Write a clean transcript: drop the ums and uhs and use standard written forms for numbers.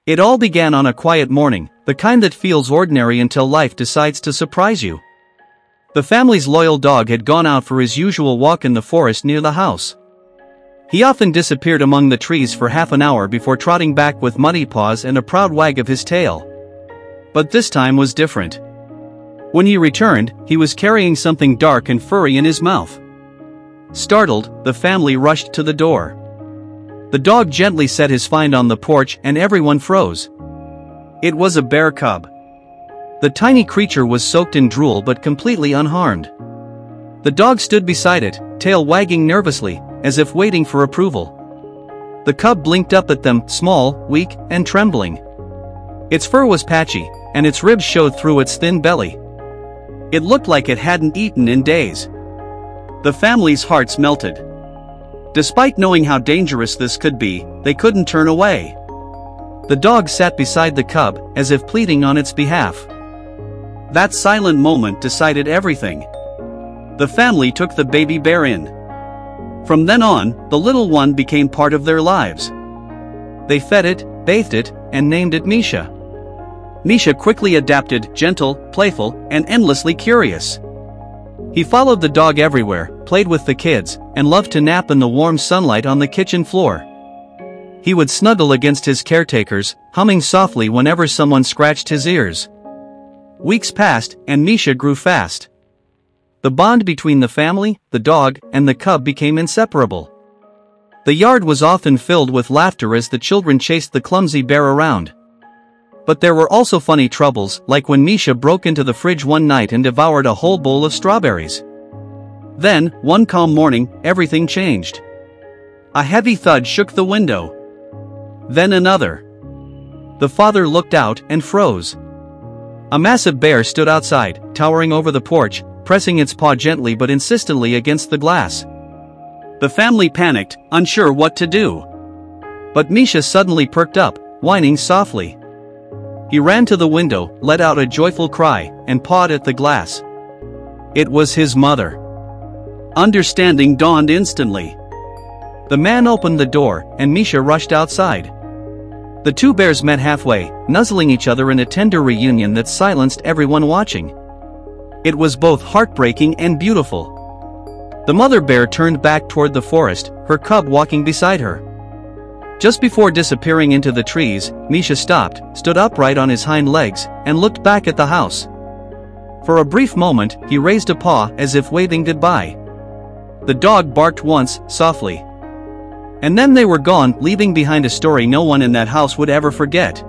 It all began on a quiet morning, the kind that feels ordinary until life decides to surprise you. The family's loyal dog had gone out for his usual walk in the forest near the house. He often disappeared among the trees for half an hour before trotting back with muddy paws and a proud wag of his tail. But this time was different. When he returned, he was carrying something dark and furry in his mouth. Startled, the family rushed to the door. The dog gently set his find on the porch and everyone froze. It was a bear cub. The tiny creature was soaked in drool but completely unharmed. The dog stood beside it, tail wagging nervously, as if waiting for approval. The cub blinked up at them, small, weak, and trembling. Its fur was patchy, and its ribs showed through its thin belly. It looked like it hadn't eaten in days. The family's hearts melted. Despite knowing how dangerous this could be, they couldn't turn away. The dog sat beside the cub, as if pleading on its behalf. That silent moment decided everything. The family took the baby bear in. From then on, the little one became part of their lives. They fed it, bathed it, and named it Misha. Misha quickly adapted, gentle, playful, and endlessly curious. He followed the dog everywhere, played with the kids, and loved to nap in the warm sunlight on the kitchen floor. He would snuggle against his caretakers, humming softly whenever someone scratched his ears. Weeks passed, and Misha grew fast. The bond between the family, the dog, and the cub became inseparable. The yard was often filled with laughter as the children chased the clumsy bear around. But there were also funny troubles, like when Misha broke into the fridge one night and devoured a whole bowl of strawberries. Then, one calm morning, everything changed. A heavy thud shook the window. Then another. The father looked out and froze. A massive bear stood outside, towering over the porch, pressing its paw gently but insistently against the glass. The family panicked, unsure what to do. But Misha suddenly perked up, whining softly. He ran to the window, let out a joyful cry, and pawed at the glass. It was his mother. Understanding dawned instantly. The man opened the door, and Misha rushed outside. The two bears met halfway, nuzzling each other in a tender reunion that silenced everyone watching. It was both heartbreaking and beautiful. The mother bear turned back toward the forest, her cub walking beside her. Just before disappearing into the trees, Misha stopped, stood upright on his hind legs, and looked back at the house. For a brief moment, he raised a paw as if waving goodbye. The dog barked once, softly. And then they were gone, leaving behind a story no one in that house would ever forget.